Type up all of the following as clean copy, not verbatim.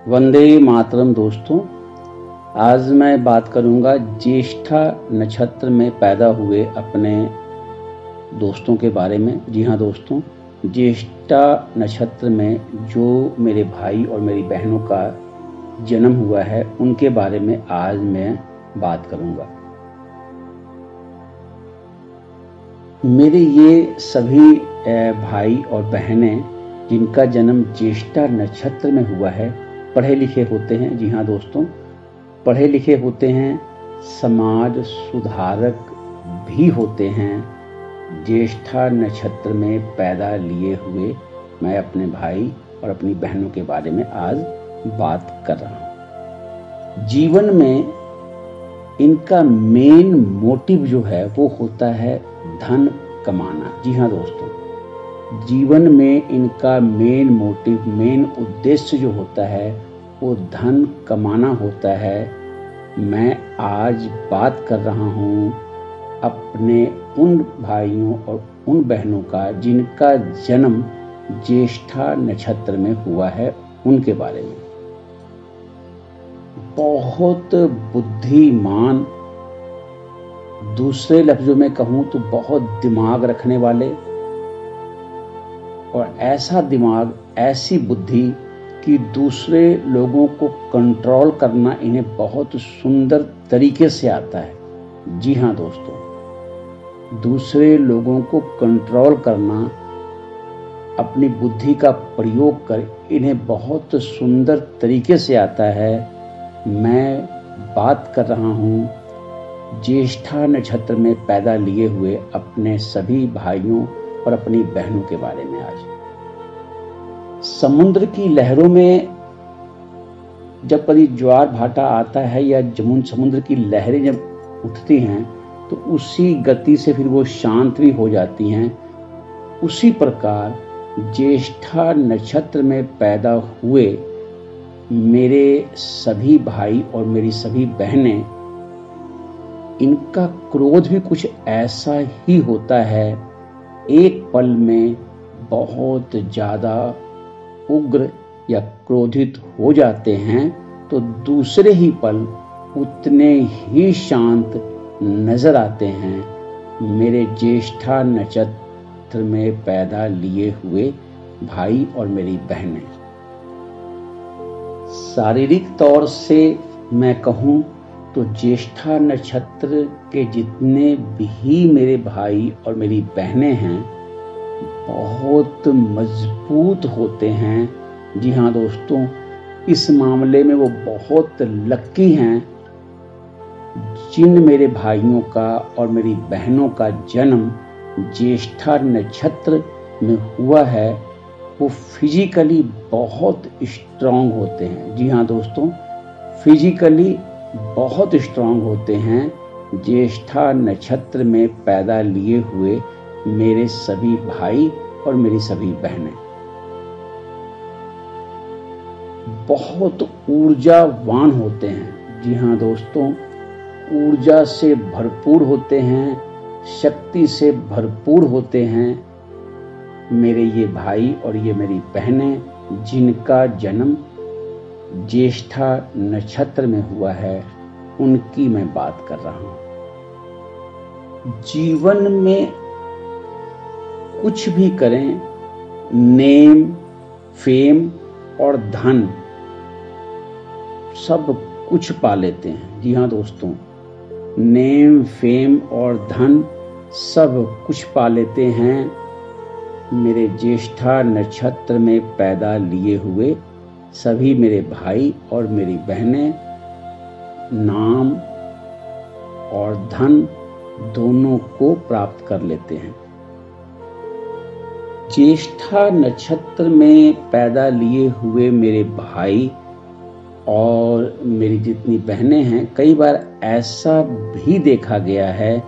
वंदे मातरम दोस्तों। आज मैं बात करूंगा ज्येष्ठा नक्षत्र में पैदा हुए अपने दोस्तों के बारे में। जी हाँ दोस्तों, ज्येष्ठा नक्षत्र में जो मेरे भाई और मेरी बहनों का जन्म हुआ है उनके बारे में आज मैं बात करूंगा। मेरे ये सभी भाई और बहनें जिनका जन्म ज्येष्ठा नक्षत्र में हुआ है पढ़े लिखे होते हैं। जी हाँ दोस्तों, पढ़े लिखे होते हैं, समाज सुधारक भी होते हैं। ज्येष्ठा नक्षत्र में पैदा लिए हुए मैं अपने भाई और अपनी बहनों के बारे में आज बात कर रहा हूँ। जीवन में इनका मेन मोटिव जो है वो होता है धन कमाना। जी हाँ दोस्तों, जीवन में इनका मेन मोटिव, मेन उद्देश्य जो होता है वो धन कमाना होता है। मैं आज बात कर रहा हूँ अपने उन भाइयों और उन बहनों का जिनका जन्म ज्येष्ठा नक्षत्र में हुआ है, उनके बारे में। बहुत बुद्धिमान, दूसरे लफ्जों में कहूँ तो बहुत दिमाग रखने वाले, और ऐसा दिमाग, ऐसी बुद्धि कि दूसरे लोगों को कंट्रोल करना इन्हें बहुत सुंदर तरीके से आता है। जी हाँ दोस्तों, दूसरे लोगों को कंट्रोल करना, अपनी बुद्धि का प्रयोग कर इन्हें बहुत सुंदर तरीके से आता है। मैं बात कर रहा हूँ ज्येष्ठा नक्षत्र में पैदा लिए हुए अपने सभी भाइयों और अपनी बहनों के बारे में। आज समुद्र की लहरों में जब कभी ज्वार भाटा आता है या समुद्र की लहरें जब उठती हैं तो उसी गति से फिर वो शांत भी हो जाती हैं। उसी प्रकार ज्येष्ठा नक्षत्र में पैदा हुए मेरे सभी भाई और मेरी सभी बहनें, इनका क्रोध भी कुछ ऐसा ही होता है। एक पल में बहुत ज़्यादा उग्र या क्रोधित हो जाते हैं तो दूसरे ही पल उतने ही शांत नजर आते हैं। मेरे ज्येष्ठा नक्षत्र में पैदा लिए हुए भाई और मेरी बहनें, शारीरिक तौर से मैं कहूँ तो ज्येष्ठा नक्षत्र के जितने भी मेरे भाई और मेरी बहनें हैं बहुत मजबूत होते हैं। जी हाँ दोस्तों, इस मामले में वो बहुत लक्की हैं। जिन मेरे भाइयों का और मेरी बहनों का जन्म ज्येष्ठा नक्षत्र में हुआ है वो फिजिकली बहुत स्ट्रांग होते हैं। जी हाँ दोस्तों, फिजिकली बहुत स्ट्रांग होते हैं। ज्येष्ठा नक्षत्र में पैदा लिए हुए मेरे सभी भाई और मेरी सभी बहनें बहुत ऊर्जावान होते हैं। जी हाँ दोस्तों, ऊर्जा से भरपूर होते हैं, शक्ति से भरपूर होते हैं। मेरे ये भाई और ये मेरी बहनें जिनका जन्म ज्येष्ठा नक्षत्र में हुआ है उनकी मैं बात कर रहा हूँ। जीवन में कुछ भी करें, नेम, फेम और धन सब कुछ पा लेते हैं। जी हाँ दोस्तों, नेम, फेम और धन सब कुछ पा लेते हैं। मेरे ज्येष्ठा नक्षत्र में पैदा लिए हुए सभी मेरे भाई और मेरी बहनें नाम और धन दोनों को प्राप्त कर लेते हैं। ज्येष्ठा नक्षत्र में पैदा लिए हुए मेरे भाई और मेरी जितनी बहनें हैं, कई बार ऐसा भी देखा गया है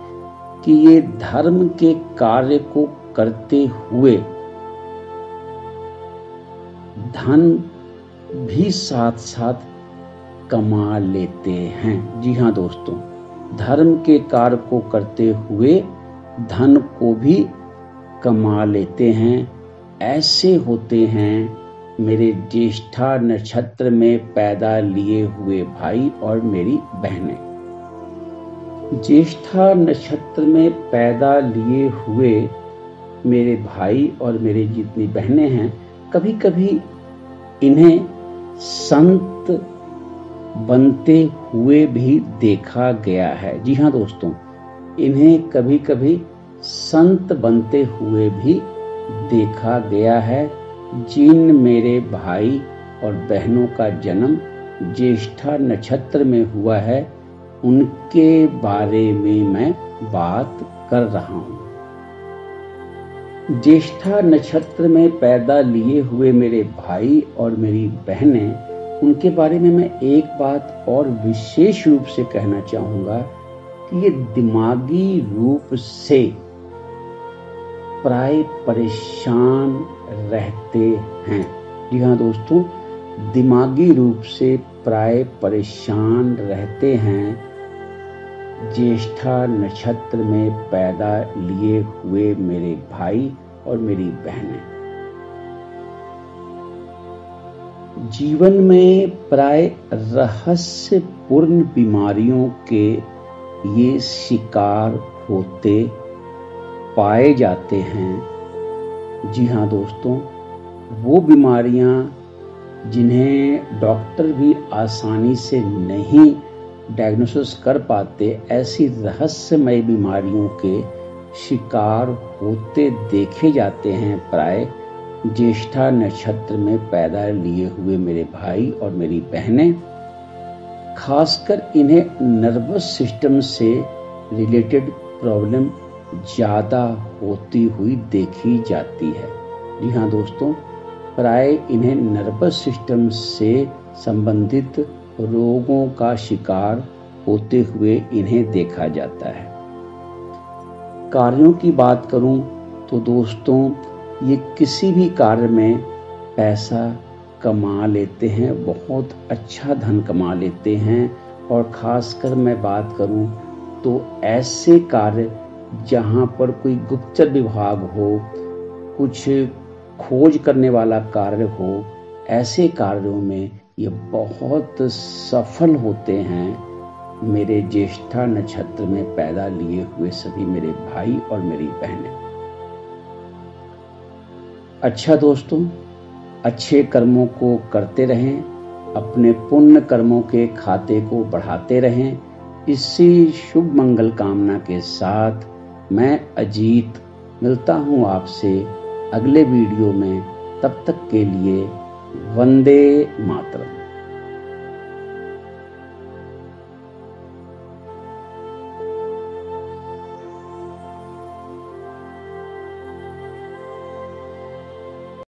कि ये धर्म के कार्य को करते हुए धन भी साथ साथ कमा लेते हैं। जी हाँ दोस्तों, धर्म के कार्य को करते हुए धन को भी कमा लेते हैं। ऐसे होते हैं मेरे ज्येष्ठा नक्षत्र में पैदा लिए हुए भाई और मेरी बहनें। ज्येष्ठा नक्षत्र में पैदा लिए हुए मेरे भाई और मेरी जितनी बहनें हैं, कभी कभी इन्हें संत बनते हुए भी देखा गया है। जी हाँ दोस्तों, इन्हें कभी कभी संत बनते हुए भी देखा गया है। जिन मेरे भाई और बहनों का जन्म ज्येष्ठा नक्षत्र में हुआ है, उनके बारे में मैं बात कर रहा हूँ। ज्येष्ठा नक्षत्र में पैदा लिए हुए मेरे भाई और मेरी बहनें, उनके बारे में मैं एक बात और विशेष रूप से कहना चाहूँगा कि ये दिमागी रूप से प्राय परेशान रहते हैं। जी हाँ दोस्तों, दिमागी रूप से प्राय परेशान रहते हैं ज्येष्ठा नक्षत्र में पैदा लिए हुए मेरे भाई और मेरी बहनें। जीवन में प्राय रहस्यपूर्ण बीमारियों के ये शिकार होते पाए जाते हैं। जी हाँ दोस्तों, वो बीमारियां जिन्हें डॉक्टर भी आसानी से नहीं डायग्नोसिस कर पाते, ऐसी रहस्यमय बीमारियों के शिकार होते देखे जाते हैं प्राय ज्येष्ठा नक्षत्र में पैदा लिए हुए मेरे भाई और मेरी बहनें। खासकर इन्हें नर्वस सिस्टम से रिलेटेड प्रॉब्लम ज़्यादा होती हुई देखी जाती है। जी हाँ दोस्तों, प्राय इन्हें नर्वस सिस्टम से संबंधित रोगों का शिकार होते हुए इन्हें देखा जाता है। कार्यों की बात करूं तो दोस्तों, ये किसी भी कार्य में पैसा कमा लेते हैं, बहुत अच्छा धन कमा लेते हैं। और खासकर मैं बात करूं तो ऐसे कार्य जहां पर कोई गुप्तचर विभाग हो, कुछ खोज करने वाला कार्य हो, ऐसे कार्यों में ये बहुत सफल होते हैं मेरे ज्येष्ठा नक्षत्र में पैदा लिए हुए सभी मेरे भाई और मेरी बहनें। अच्छा दोस्तों, अच्छे कर्मों को करते रहें, अपने पुण्य कर्मों के खाते को बढ़ाते रहें। इसी शुभ मंगल कामना के साथ मैं अजीत मिलता हूँ आपसे अगले वीडियो में। तब तक के लिए वंदे मातरम।